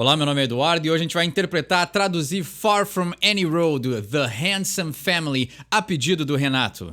Olá, meu nome é Eduardo e hoje a gente vai interpretar, traduzir Far From Any Road, The Handsome Family, a pedido do Renato.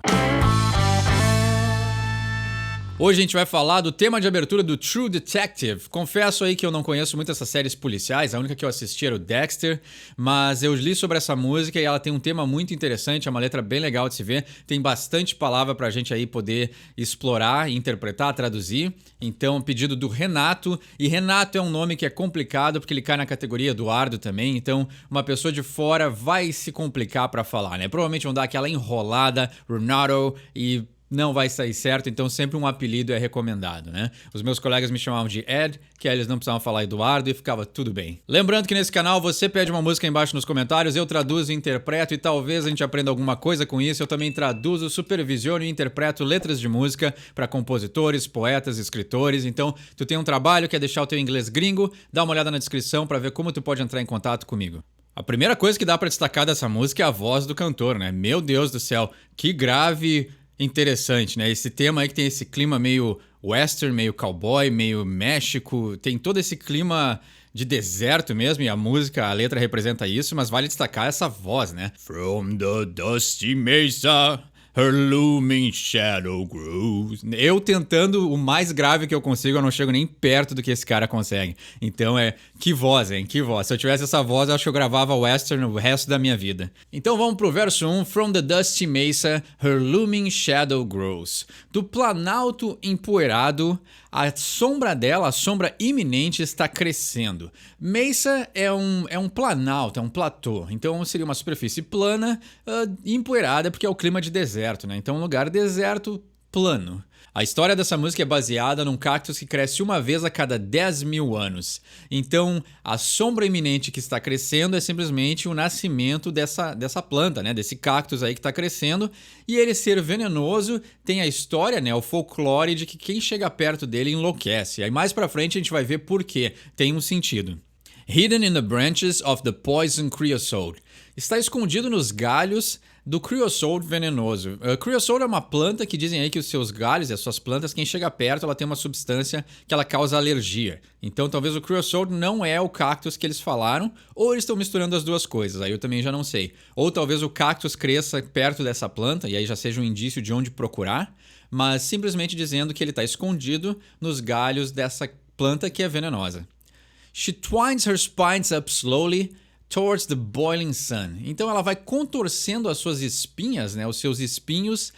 Hoje a gente vai falar do tema de abertura do True Detective. Confesso aí que eu não conheço muito essas séries policiais, a única que eu assisti era o Dexter, mas eu li sobre essa música e ela tem um tema muito interessante, é uma letra bem legal de se ver, tem bastante palavra pra gente aí poder explorar, interpretar, traduzir. Então, pedido do Renato, e Renato é um nome que é complicado porque ele cai na categoria Eduardo também, então uma pessoa de fora vai se complicar pra falar, né? Provavelmente vão dar aquela enrolada, Renato, e não vai sair certo, então sempre um apelido é recomendado, né? Os meus colegas me chamavam de Ed, que aí eles não precisavam falar Eduardo e ficava tudo bem. Lembrando que nesse canal você pede uma música aí embaixo nos comentários, eu traduzo e interpreto e talvez a gente aprenda alguma coisa com isso. Eu também traduzo, supervisiono e interpreto letras de música para compositores, poetas, escritores. Então, tu tem um trabalho, quer deixar o teu inglês gringo, dá uma olhada na descrição para ver como tu pode entrar em contato comigo. A primeira coisa que dá para destacar dessa música é a voz do cantor, né? Meu Deus do céu, que grave, interessante, né? Esse tema aí que tem esse clima meio western, meio cowboy, meio México, tem todo esse clima de deserto mesmo, e a música, a letra representa isso, mas vale destacar essa voz, né? From the dusty mesa, her looming shadow grows. Eu tentando o mais grave que eu consigo, eu não chego nem perto do que esse cara consegue. Então que voz, hein? Que voz. Se eu tivesse essa voz, eu acho que eu gravava western o resto da minha vida. Então vamos pro verso 1. From the dusty mesa, her looming shadow grows. Do planalto empoeirado, a sombra dela, a sombra iminente, está crescendo. Mesa é um planalto, é um platô. Então seria uma superfície plana e empoeirada, porque é o clima de deserto, né? Então um lugar deserto, plano. A história dessa música é baseada num cactus que cresce uma vez a cada 10 mil anos. Então, a sombra iminente que está crescendo é simplesmente o nascimento dessa planta, né? Desse cactus aí que está crescendo. E ele ser venenoso tem a história, né? O folclore de que quem chega perto dele enlouquece. Aí mais pra frente a gente vai ver por quê. Tem um sentido. Hidden in the branches of the poison creosote. Está escondido nos galhos do creosote venenoso. Creosote é uma planta que dizem aí que os seus galhos e as suas plantas, quem chega perto, ela tem uma substância que ela causa alergia. Então talvez o creosote não é o cactus que eles falaram, ou eles estão misturando as duas coisas, aí eu também já não sei. Ou talvez o cactus cresça perto dessa planta, e aí já seja um indício de onde procurar, mas simplesmente dizendo que ele está escondido nos galhos dessa planta que é venenosa. She twines her spines up slowly towards the boiling sun. Então ela vai contorcendo as suas espinhas, né, os seus espinhos,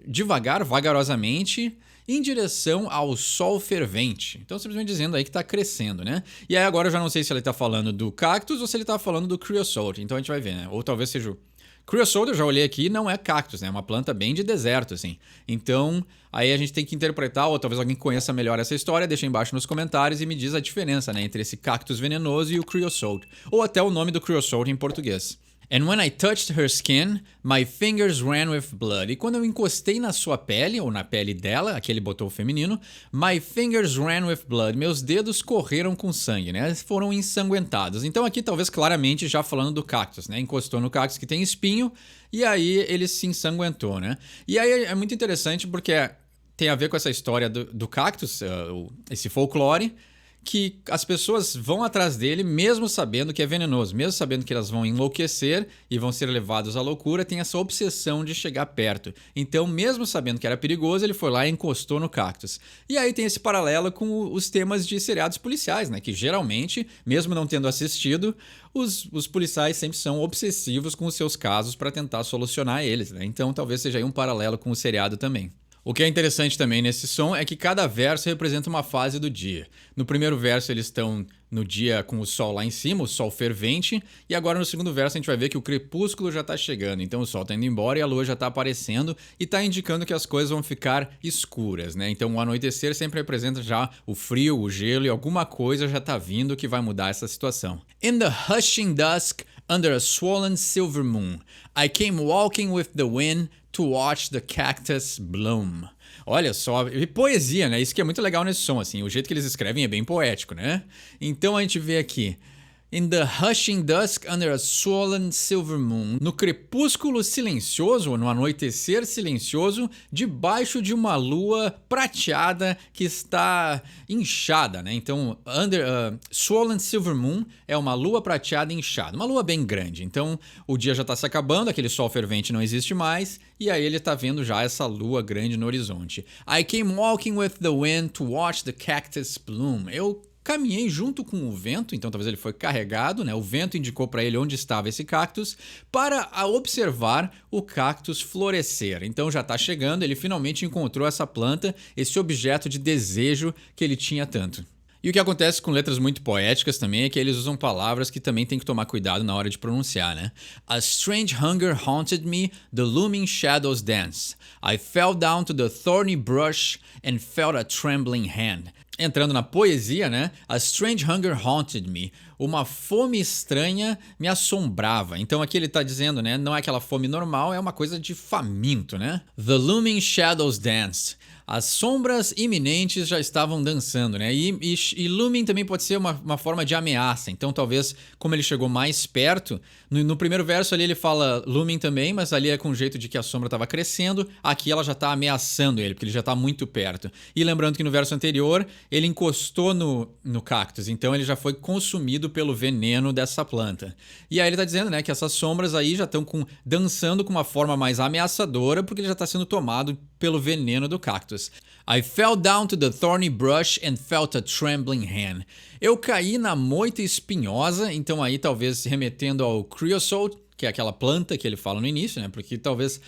devagar, vagarosamente, em direção ao sol fervente. Então simplesmente dizendo aí que está crescendo, né? E aí agora eu já não sei se ele está falando do cactus ou se ele está falando do creosote. Então a gente vai ver, né? Ou talvez seja o creosote, eu já olhei aqui, não é cactus, né? É uma planta bem de deserto, assim. Então, aí a gente tem que interpretar, ou talvez alguém conheça melhor essa história, deixa aí embaixo nos comentários e me diz a diferença, né? Entre esse cactus venenoso e o creosote. Ou até o nome do creosote em português. And when I touched her skin, my fingers ran with blood. E quando eu encostei na sua pele, ou na pele dela, aquele botou feminino, my fingers ran with blood. Meus dedos correram com sangue, né? Foram ensanguentados. Então aqui talvez claramente já falando do cactus, né? Encostou no cactus que tem espinho e aí ele se ensanguentou, né? E aí é muito interessante porque tem a ver com essa história do cactus, esse folclore, que as pessoas vão atrás dele mesmo sabendo que é venenoso, mesmo sabendo que elas vão enlouquecer e vão ser levados à loucura, tem essa obsessão de chegar perto. Então, mesmo sabendo que era perigoso, ele foi lá e encostou no cactus. E aí tem esse paralelo com os temas de seriados policiais, né? Que geralmente, mesmo não tendo assistido, os policiais sempre são obsessivos com os seus casos para tentar solucionar eles, né? Então, talvez seja aí um paralelo com o seriado também. O que é interessante também nesse som é que cada verso representa uma fase do dia. No primeiro verso eles estão no dia com o sol lá em cima, o sol fervente, e agora no segundo verso a gente vai ver que o crepúsculo já está chegando, então o sol está indo embora e a lua já está aparecendo e está indicando que as coisas vão ficar escuras, né? Então o anoitecer sempre representa já o frio, o gelo e alguma coisa já está vindo que vai mudar essa situação. In the hushing dusk, under a swollen silver moon, I came walking with the wind to watch the cactus bloom. Olha só, e poesia, né? Isso que é muito legal nesse som, assim. O jeito que eles escrevem é bem poético, né? Então a gente vê aqui. In the hushing dusk under a swollen silver moon. No crepúsculo silencioso, ou no anoitecer silencioso, debaixo de uma lua prateada que está inchada, né? Então, swollen silver moon é uma lua prateada inchada, uma lua bem grande. Então, o dia já está se acabando, aquele sol fervente não existe mais, e aí ele está vendo já essa lua grande no horizonte. I came walking with the wind to watch the cactus bloom. Eu caminhei junto com o vento, então talvez ele foi carregado, né? O vento indicou para ele onde estava esse cactus para observar o cactus florescer. Então já está chegando, ele finalmente encontrou essa planta, esse objeto de desejo que ele tinha tanto. E o que acontece com letras muito poéticas também é que eles usam palavras que também tem que tomar cuidado na hora de pronunciar, né? A strange hunger haunted me, the looming shadows dance. I fell down to the thorny brush and felt a trembling hand. Entrando na poesia, né? A strange hunger haunted me. Uma fome estranha me assombrava. Então aqui ele está dizendo, né? Não é aquela fome normal, é uma coisa de faminto, né? The looming shadows danced. As sombras iminentes já estavam dançando, né? E looming também pode ser uma forma de ameaça. Então, talvez, como ele chegou mais perto, no primeiro verso ali ele fala looming também, mas ali é com o jeito de que a sombra estava crescendo. Aqui ela já está ameaçando ele, porque ele já está muito perto. E lembrando que no verso anterior, ele encostou no cactus. Então, ele já foi consumido pelo veneno dessa planta. E aí ele está dizendo, né, que essas sombras aí já estão dançando com uma forma mais ameaçadora, porque ele já está sendo tomado pelo veneno do cactus. I fell down to the thorny brush and felt a trembling hand. Eu caí na moita espinhosa, então aí talvez remetendo ao creosote, que é aquela planta que ele fala no início, né? Porque talvez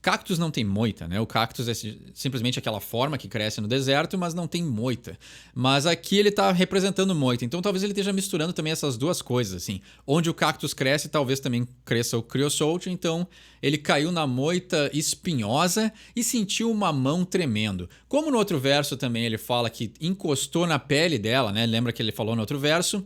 cactus não tem moita, né? O cactus é simplesmente aquela forma que cresce no deserto, mas não tem moita. Mas aqui ele está representando moita, então talvez ele esteja misturando também essas duas coisas, assim. Onde o cactus cresce, talvez também cresça o creosote, então ele caiu na moita espinhosa e sentiu uma mão tremendo. Como no outro verso também ele fala que encostou na pele dela, né? Lembra que ele falou no outro verso?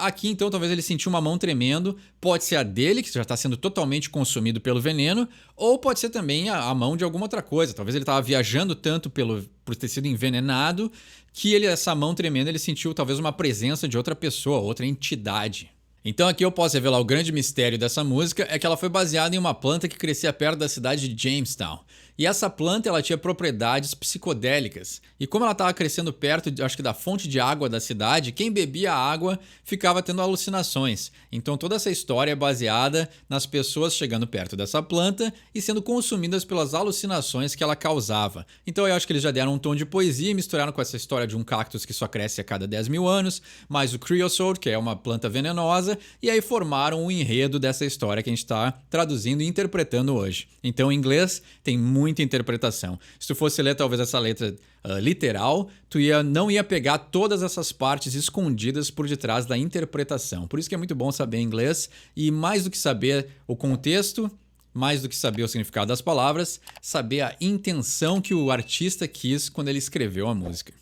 Aqui então talvez ele sentiu uma mão tremendo, pode ser a dele, que já está sendo totalmente consumido pelo veneno, ou pode ser também a mão de alguma outra coisa. Talvez ele estava viajando tanto por ter sido envenenado que essa mão tremenda ele sentiu talvez uma presença de outra pessoa, outra entidade. Então aqui eu posso revelar o grande mistério dessa música, é que ela foi baseada em uma planta que crescia perto da cidade de Jamestown. E essa planta ela tinha propriedades psicodélicas. E como ela estava crescendo perto, acho que da fonte de água da cidade, quem bebia a água ficava tendo alucinações. Então toda essa história é baseada nas pessoas chegando perto dessa planta e sendo consumidas pelas alucinações que ela causava. Então eu acho que eles já deram um tom de poesia e misturaram com essa história de um cactus que só cresce a cada 10 mil anos, mais o creosote, que é uma planta venenosa, e aí formaram o enredo dessa história que a gente está traduzindo e interpretando hoje. Então em inglês tem muita interpretação. Se tu fosse ler talvez essa letra literal, tu não ia pegar todas essas partes escondidas por detrás da interpretação. Por isso que é muito bom saber inglês e mais do que saber o contexto, mais do que saber o significado das palavras, saber a intenção que o artista quis quando ele escreveu a música.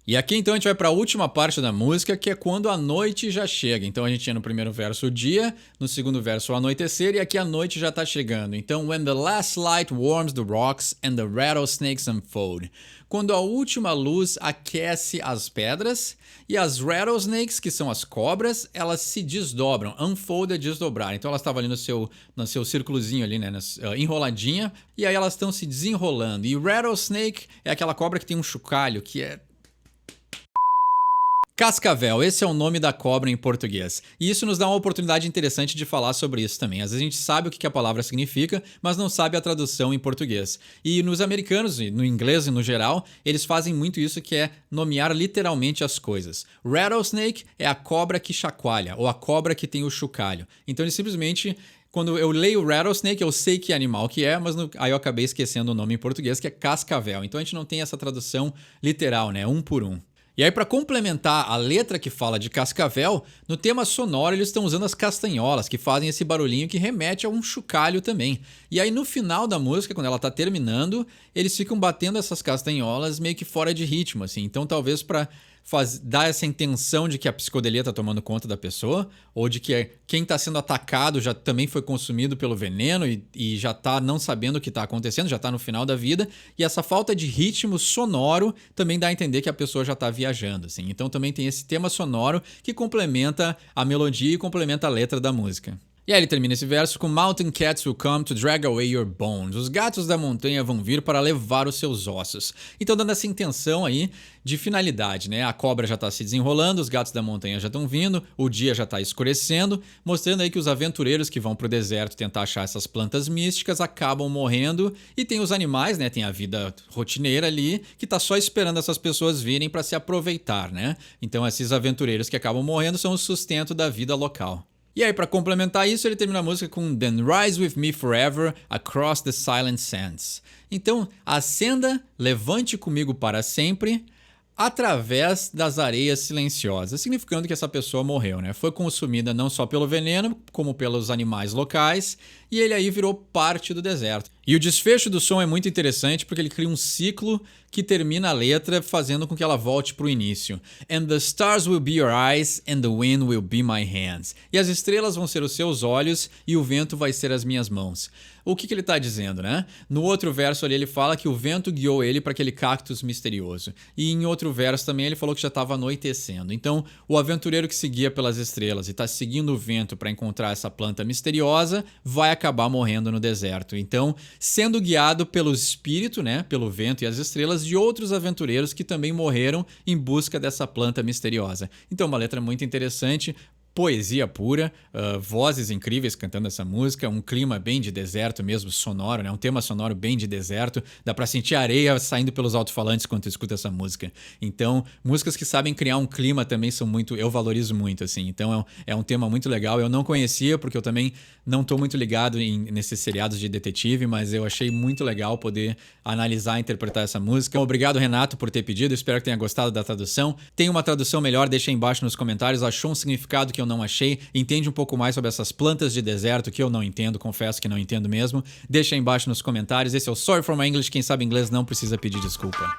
E aqui então a gente vai para a última parte da música, que é quando a noite já chega. Então a gente tinha no primeiro verso o dia, no segundo verso o anoitecer, e aqui a noite já está chegando. Então, when the last light warms the rocks and the rattlesnakes unfold. Quando a última luz aquece as pedras e as rattlesnakes, que são as cobras, elas se desdobram. Unfold é desdobrar. Então elas estavam ali no seu círculozinho ali, né, enroladinha, e aí elas estão se desenrolando. E rattlesnake é aquela cobra que tem um chocalho, que é cascavel, esse é o nome da cobra em português. E isso nos dá uma oportunidade interessante de falar sobre isso também. Às vezes a gente sabe o que a palavra significa, mas não sabe a tradução em português. E nos americanos, e no inglês e no geral, eles fazem muito isso, que é nomear literalmente as coisas. Rattlesnake é a cobra que chacoalha, ou a cobra que tem o chocalho. Então eles simplesmente... Quando eu leio rattlesnake, eu sei que animal que é, mas aí eu acabei esquecendo o nome em português, que é cascavel. Então a gente não tem essa tradução literal, né? Um por um. E aí, para complementar a letra que fala de cascavel, no tema sonoro eles estão usando as castanholas, que fazem esse barulhinho que remete a um chocalho também. E aí no final da música, quando ela está terminando, eles ficam batendo essas castanholas meio que fora de ritmo, assim. Então talvez para dar essa intenção de que a psicodelia está tomando conta da pessoa, ou de que quem está sendo atacado já também foi consumido pelo veneno e já está não sabendo o que está acontecendo, já está no final da vida, e essa falta de ritmo sonoro também dá a entender que a pessoa já está viajando, assim. Então também tem esse tema sonoro que complementa a melodia e complementa a letra da música. E aí ele termina esse verso com Mountain cats will come to drag away your bones. Os gatos da montanha vão vir para levar os seus ossos. Então dando essa intenção aí de finalidade, né? A cobra já está se desenrolando, os gatos da montanha já estão vindo, o dia já está escurecendo, mostrando aí que os aventureiros que vão para o deserto tentar achar essas plantas místicas acabam morrendo, e tem os animais, né? Tem a vida rotineira ali que está só esperando essas pessoas virem para se aproveitar, né? Então esses aventureiros que acabam morrendo são o sustento da vida local. E aí, para complementar isso, ele termina a música com Then Rise With Me Forever Across the Silent Sands. Então, ascenda, levante comigo para sempre, através das areias silenciosas, significando que essa pessoa morreu, né? Foi consumida não só pelo veneno, como pelos animais locais, e ele aí virou parte do deserto. E o desfecho do som é muito interessante porque ele cria um ciclo que termina a letra fazendo com que ela volte para o início. And the stars will be your eyes and the wind will be my hands. E as estrelas vão ser os seus olhos e o vento vai ser as minhas mãos. O que ele está dizendo, né? No outro verso ali ele fala que o vento guiou ele para aquele cactus misterioso. E em outro verso também ele falou que já estava anoitecendo. Então, o aventureiro que seguia pelas estrelas e está seguindo o vento para encontrar essa planta misteriosa vai acabar morrendo no deserto. Então, sendo guiado pelo espírito, né? Pelo vento e as estrelas de outros aventureiros que também morreram em busca dessa planta misteriosa. Então, uma letra muito interessante. Poesia pura, vozes incríveis cantando essa música, um clima bem de deserto mesmo, sonoro, né? Um tema sonoro bem de deserto, dá pra sentir a areia saindo pelos alto-falantes quando tu escuta essa música. Então, músicas que sabem criar um clima também são muito, eu valorizo muito, assim. Então, é um tema muito legal, eu não conhecia porque eu também não tô muito ligado nesses seriados de detetive, mas eu achei muito legal poder analisar e interpretar essa música. Obrigado, Renato, por ter pedido, espero que tenha gostado da tradução. Tem uma tradução melhor, deixa aí embaixo nos comentários, achou um significado que eu não achei, entende um pouco mais sobre essas plantas de deserto que eu não entendo, confesso que não entendo mesmo, deixa aí embaixo nos comentários. Esse é o Sorry for My English, quem sabe inglês não precisa pedir desculpa.